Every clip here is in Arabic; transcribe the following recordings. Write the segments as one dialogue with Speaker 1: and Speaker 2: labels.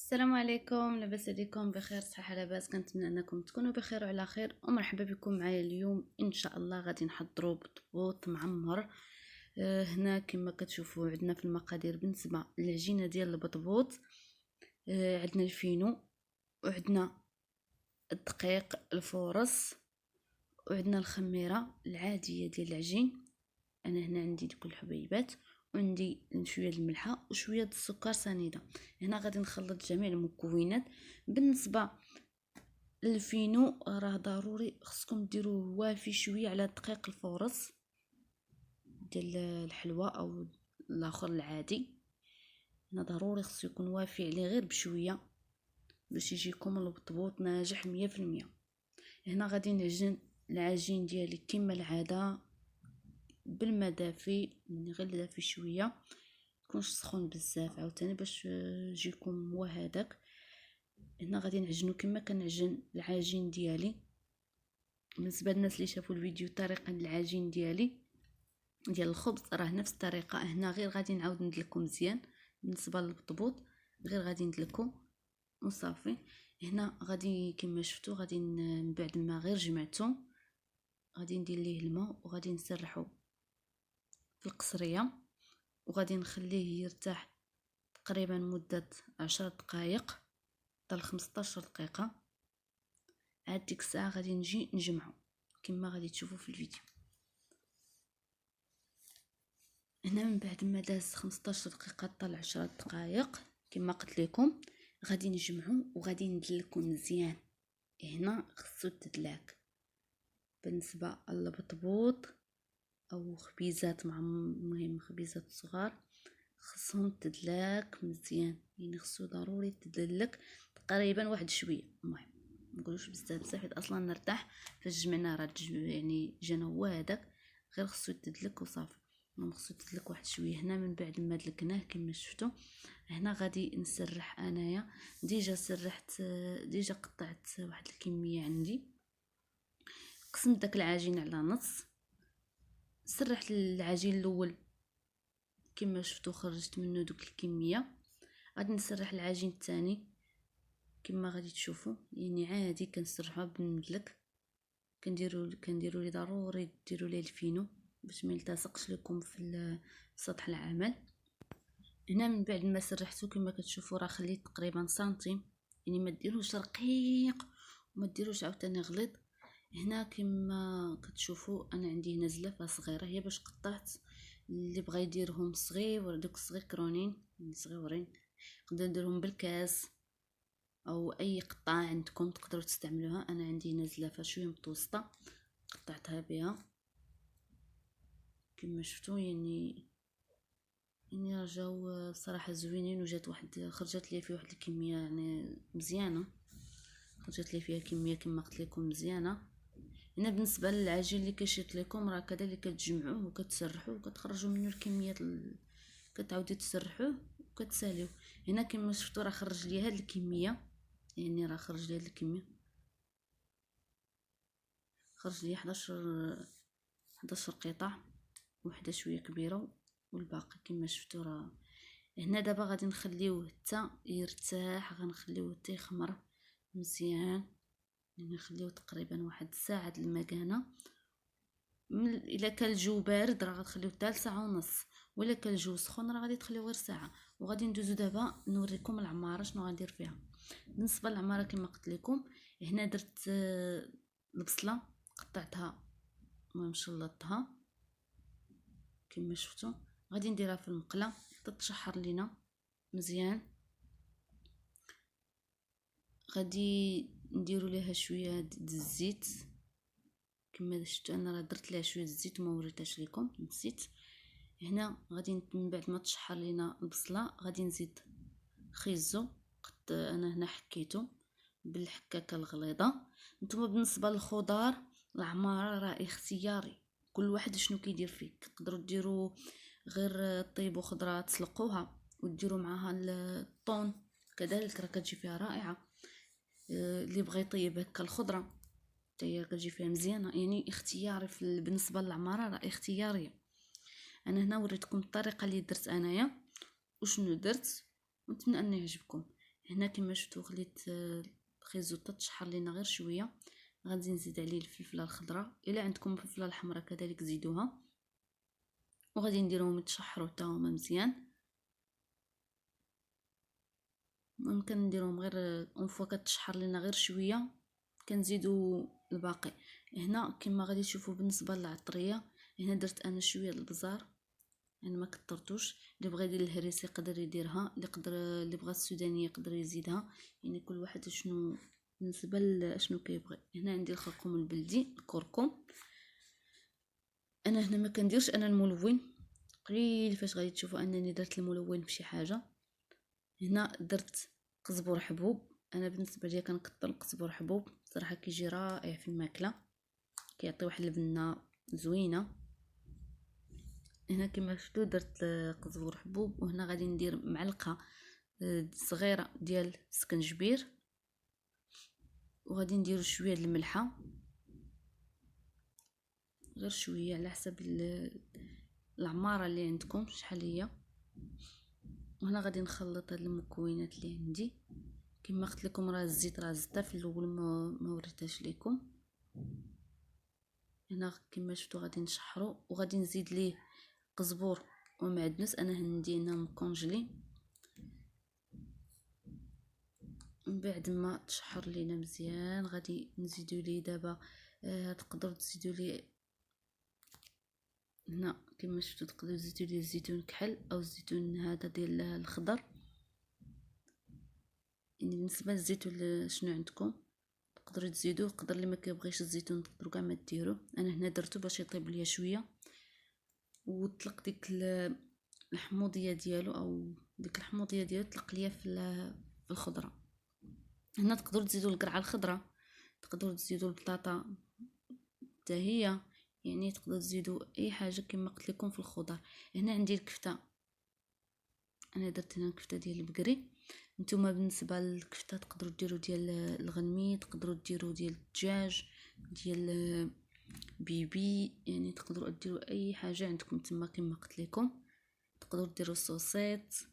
Speaker 1: السلام عليكم، لاباس عليكم؟ بخير صحه لاباس؟ كنتمنى انكم تكونوا بخير وعلى خير، ومرحبا بكم معايا اليوم. ان شاء الله غادي نحضروا بطبوط معمر. هنا كما كتشوفوا عندنا في المقادير بالنسبه للعجينه ديال البطبوط. عندنا الفينو، وعندنا الدقيق الفورص، وعندنا الخميره العاديه ديال العجين. انا هنا عندي دوك الحبيبات، وعندي شويه الملحه وشويه السكر سنيده. هنا غادي نخلط جميع المكونات. بالنسبه للفينو راه ضروري خصكم ديروه وافي شويه على الدقيق الفورص ديال الحلوى او الاخر العادي. هنا ضروري خصو يكون وافي عليه غير بشويه باش يجيكم البطبوط ناجح 100%. هنا غادي نعجن العجين ديالي كما العاده بالماء دافي، يعني غير دافي شويه، ميكونش سخون بزاف عاوتاني باش يجيكم هو هذاك. هنا غادي نعجنو كما كنعجن العجين ديالي. بالنسبه للناس اللي شافوا الفيديو طريقه العجين ديالي ديال الخبز راه نفس الطريقه. هنا غير غادي نعاود ندلكو مزيان. بالنسبه للبطبوط غير غادي ندلكو وصافي. هنا غادي كما شفتوا غادي من بعد ما غير جمعته غادي ندير ليه الماء وغادي نسرحو في القصريه، وغادي نخليه يرتاح تقريبا مدة 10 دقائق حتى 15 دقيقة. عاد ديك الساعة غادي نجي نجمعو كما غادي تشوفوا في الفيديو. هنا من بعد ما داز 15 دقيقة حتى 10 دقائق كما قلت لكم غادي نجمعو وغادي ندلكو مزيان. هنا خصو التدلاك. بالنسبة للبطبوط او خبيزات مع المهم خبيزات صغار خصهم تدلاك مزيان، يعني خصو ضروري تدلك تقريبا واحد شويه. المهم نقولوش بزاف حيت اصلا نرتاح فاش جمعنا راه يعني جانا هو هذاك. غير خصو تدلك وصافي. المهم خصو تدلك واحد شويه. هنا من بعد ما دلكناه كما شفتوا هنا غادي نسرح. انايا ديجا سرحت، ديجا قطعت واحد الكميه عندي. قسمت داك العجين على نص. سرحت العجين الاول كما شفتوا خرجت منه دوك الكميه. غادي نسرح العجين الثاني كما غادي تشوفوا، يعني عادي كنسرحوها بالمدلك. كنديروا لي ضروري ديروا ليه الفينو باش ما يلتصقش لكم في سطح العمل. هنا من بعد ما سرحتو كما كتشوفوا راه خليت تقريبا سنتيم، يعني ما ديروش رقيق وما ديروش عاوتاني غليظ. هنا كما كتشوفوا انا عندي هنا زلافه صغيره هي باش قطعت. اللي بغى يديرهم صغير دوك صغير كرونين صغيورين نقدر نديرهم بالكاس او اي قطعه عندكم تقدروا تستعملوها. انا عندي هنا زلافه شويه متوسطه قطعتها بها كما شفتوا، يعني رجاو صراحه زوينين. وجات واحد خرجت لي فيه واحد الكميه يعني مزيانه، خرجت لي فيها كميه كما قلت لكم مزيانه. هنا بالنسبه للعجين اللي كشيت لكم راه كذلك كتجمعوه وكتسرحوه وكتخرجوا منه الكميه كتعاودوا تسرحوه وكتساليوه. هنا كما شفتوا راه خرج لي هاد الكميه، يعني راه خرج لي هاد الكميه، خرج لي 11 قطع، وحده شويه كبيره والباقي كما شفتوا راه. هنا دابا غادي نخليوه حتى يرتاح، غنخليوه حتى يخمر مزيان، يعني نخليوه تقريبا واحد ساعه المكانه. الا كان الجو بارد راه غتخليوه حتى ساعه ونص، ولا كان الجو سخون راه غادي تخليوه غير ساعه. وغادي ندوزو دابا نوريكم العماره شنو غندير فيها. بالنسبه للعماره كما قلت لكم هنا درت البصله قطعتها ومشلطتها كما شفتوا. غادي نديرها في المقله تتشحر لينا مزيان. غادي نديروا ليها شويه الزيت كما شفتوا. انا راه درت ليها شويه الزيت وما وريتهاش لكم نسيت. هنا غادي من بعد ما تشحر لينا البصله غادي نزيد خيزو. انا هنا حكيته بالحكاكه الغليظه. نتوما بالنسبه للخضار العماره راه اختياري، كل واحد شنو كيدير فيه. تقدروا ديروا غير طيبوا خضره تسلقوها وديروا معاها الطون كذلك راه كتجي فيها رائعه. اللي بغى يطيب هكا الخضره حتى هي كتجي فيها مزيانه، يعني اختياري. بالنسبه للعماره راه اختياريه. انا هنا وريتكم الطريقه اللي درت انايا وشنو درت، ونتمنى ان يعجبكم. هنا كما شفتوا خليت الخيزوطه تشحر لينا غير شويه. غادي نزيد عليه الفلفله الخضراء، الا عندكم الفلفله الحمراء كذلك زيدوها، وغادي نديرهم يتشحروا حتى هما مزيان. ممكن نديرهم غير اون فوا كتشحر لينا غير شويه كنزيدوا الباقي. هنا كما غادي تشوفوا بالنسبه للعطريه، هنا درت انا شويه البزار، يعني ما كثرتوش. اللي بغى يدير الهريسه يقدر يديرها، اللي بغى السودانيه يقدر يزيدها، يعني كل واحد شنو بالنسبه لشنو كيبغي. هنا عندي الخرقوم البلدي الكركم. انا هنا ما كنديرش انا الملون، قليل فاش غادي تشوفوا انني درت الملون بشي حاجه. هنا درت قزبر حبوب، انا بالنسبه ليا كنكثر القزبر حبوب صراحه كيجي رائع في الماكله، كيعطي واحد البنه زوينه. هنا كما شفتوا درت قزبر حبوب، وهنا غادي ندير معلقه صغيره ديال السكنجبير، وغادي ندير شويه د الملحه، غير شويه على حسب العماره اللي عندكم شحال هي. وهنا غادي نخلط هاد المكونات اللي عندي. كما قلت لكم راه الزيت راه زدته في الاول ما وريتهاش لكم. هنا كما شفتوا غادي نشحرو، وغادي نزيد ليه قزبور ومعدنوس، انا عندي هنا مكونجلي. من بعد ما تشحر لينا مزيان غادي نزيدو ليه دابا تقدروا تزيدوا ليه هنا كما شفتوا، تقدروا تزيدوا ليه الزيتون كحل او الزيتون هذا ديال الخضر، يعني بالنسبه للزيتون شنو عندكم تقدروا تزيدوه. يقدر اللي ما كيبغيش الزيتون تقدروا كاع ما ديروه. انا هنا درته باش يطيب ليا شويه وطلق ديك الحموضيه ديالو، او ديك الحموضيه ديالو طلق ليا في الخضره. هنا تقدروا تزيدوا القرعه الخضراء، تقدروا تزيدوا البطاطا حتى هي، يعني تقدروا تزيدوا اي حاجه كما قلت لكم في الخضر. هنا عندي الكفته، انا درت هنا الكفته ديال البقري. نتوما بالنسبه للكفته تقدروا ديروا ديال الغنمي، تقدروا ديروا ديال الدجاج، ديال بيبي، يعني تقدروا ديروا اي حاجه عندكم تما كما قلت لكم. تقدروا ديروا الصوصيط،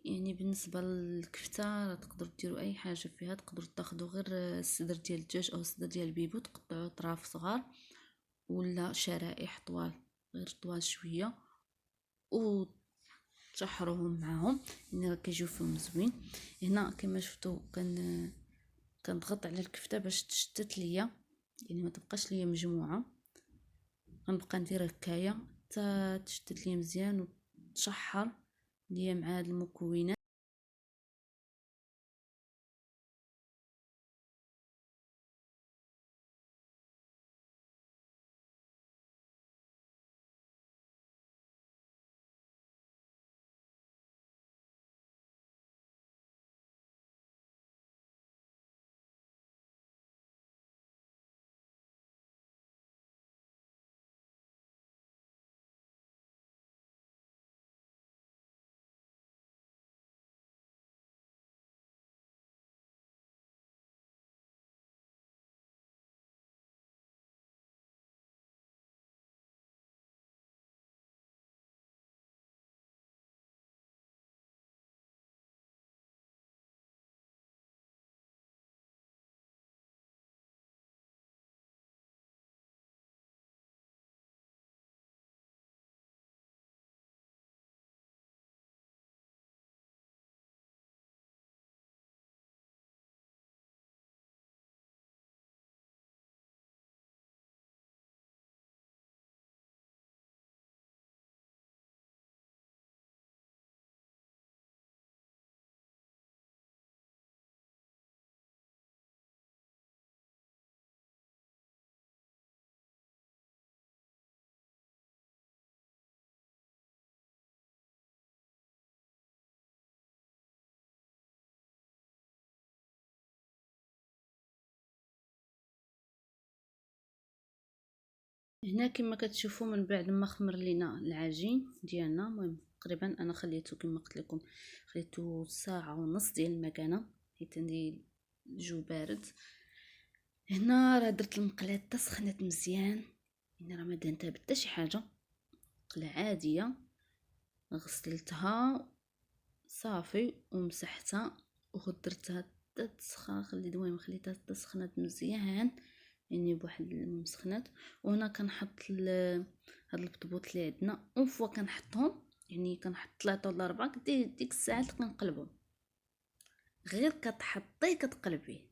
Speaker 1: يعني بالنسبه للكفته تقدروا ديروا اي حاجه فيها. تقدروا تاخذوا غير الصدر ديال الدجاج او الصدر ديال البيبي وتقطعوا اطراف صغار ولا شرائح طوال، غير طوال شويه، وتشحروهم معاهم يعني راه كيجيو فيهم زوين. هنا كما شفتوا كنضغط على الكفته باش تشتت ليا، يعني ما تبقاش ليا مجموعه. غنبقى ندير هكايا حتى تشتت ليا مزيان وتشحر ليا مع هاد المكونات. هنا كما كتشوفوا من بعد ما خمر لينا العجين ديالنا، المهم تقريبا انا خليته كما قلت لكم خليته ساعه ونص ديال المكانه حيت عندي الجو بارد. هنا راه درت المقله حتى سخنت مزيان، يعني راه ما دهنتها بحتى شي حاجه، مقله عاديه غسلتها صافي ومسحتها ودرتها تسخن، خليتها تسخنات مزيان يعني بواحد المسخنات. وهنا كنحط هاد البطبوط اللي عندنا اونفوا كنحطهم، يعني كنحط 3 ولا 4 ديك الساعات كنقلبهم. غير كتحطيه كتقلبيه،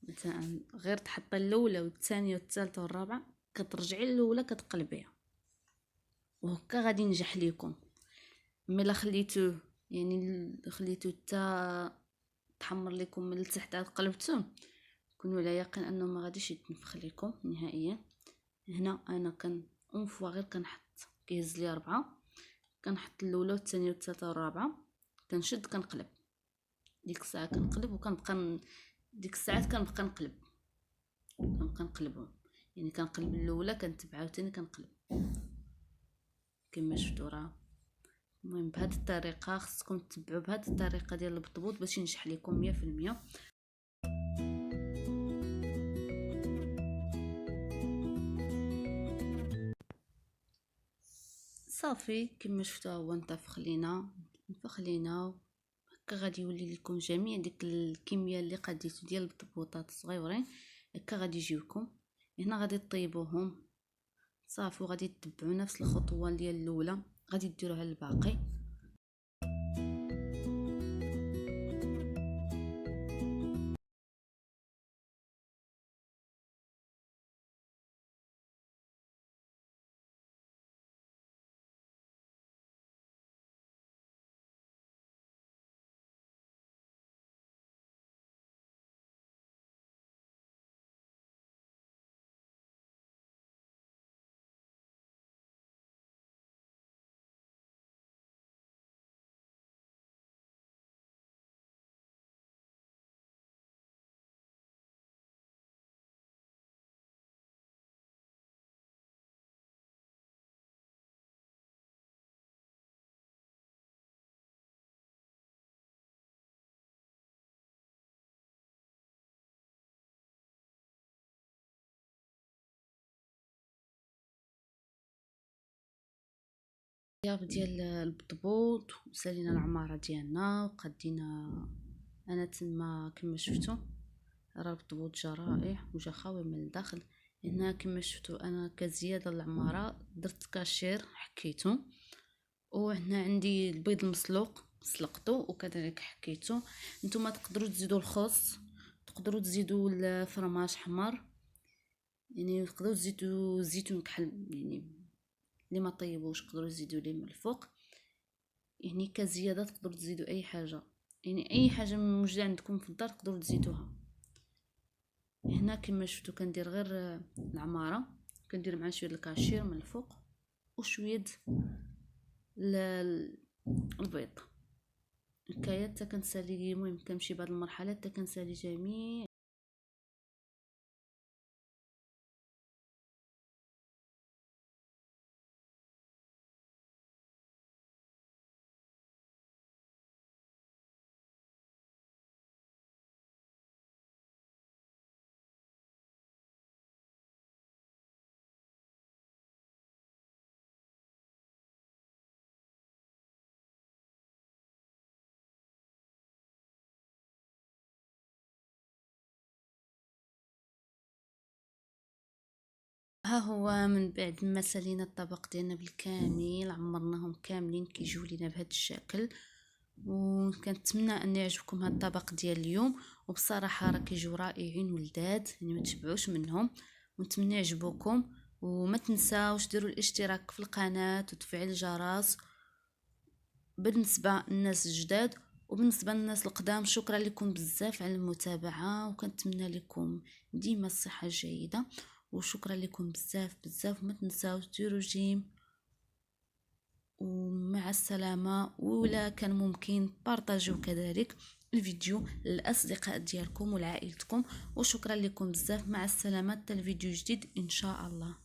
Speaker 1: مثلا غير تحطي الاولى والثانيه والثالثه والرابعه كترجعي الاولى كتقلبيها، وهكا غادي ينجح ليكم. ملي خليتوه يعني خليتوه حتى تحمر لكم من التحت عاد قلبتوه، كونوا على يقين انه ما غاديش يتنفخ لكم نهائيا. هنا انا اون فوا غير كنحط كيهز لي 4، كنحط الاولى والثانيه والثالثه والرابعه، كنشد كنقلب. ديك الساعه كنقلب وكنبقى ديك الساعات كنبقى نقلبهم، يعني كنقلب الاولى كنتبع عاوتاني كنقلب كما شفتوا راه. المهم بهذه الطريقه خصكم تتبعوا بهذه الطريقه ديال البطبوط باش ينجح لكم 100%. صافي كما شفتوا هو نطفخ لينا هكا غادي يولي لكم جميع ديك الكميه اللي قديتو ديال البطبوطات الصغيورين، هكا غادي يجيوكم. هنا غادي طيبوهم صافي، وغادي تتبعوا نفس الخطوه ديال الاولى غادي ديروها للباقي. الطياب ديال البطبوط وسالينا العماره ديالنا وقدينا. انا تما كما شفتوا راه البطبوط جا رائع وجا خاوي من الداخل. هنا كما شفتوا انا كزياده العماره درت كاشير حكيته، وهنا عندي البيض المسلوق سلقته وكذلك حكيته. نتوما تقدروا تزيدوا الخس، تقدروا تزيدوا الفرماج حمر، يعني تقدروا تزيدوا الزيتون كحل، يعني اللي ما طيبوش تقدروا تزيدوا ليه من الفوق. يعني كزياده تقدروا تزيدوا اي حاجه، يعني اي حاجه موجوده عندكم في الدار تقدروا تزيدوها. هنا كما شفتوا كندير غير العماره، كندير مع شويه الكاشير من الفوق وشويه البيض. هكايا حتى كنسالي. المهم كنمشي بهاد المرحله حتى كنسالي جميع. ها هو من بعد ما سالينا الطبق ديالنا بالكامل، عمرناهم كاملين كيجيو لينا بهذا الشكل. وكنتمنى ان يعجبكم هذا الطبق ديال اليوم، وبصراحه راه كيجيو رائعين ولذاذ، يعني ما تشبعوش منهم. ونتمنى يعجبوكم، وما تنساوش ديروا الاشتراك في القناه وتفعيل الجرس بالنسبه للناس الجداد. وبالنسبه للناس القدام شكرا لكم بزاف على المتابعه، وكنتمنى لكم ديما الصحه الجيده. وشكرا لكم بزاف بزاف، ما تنساوش ديروا جيم، ومع السلامه. ولا كان ممكن بارطاجيو كذلك الفيديو للاصدقاء ديالكم ولعائلتكم. وشكرا لكم بزاف، مع السلامه، حتى الفيديو جديد ان شاء الله.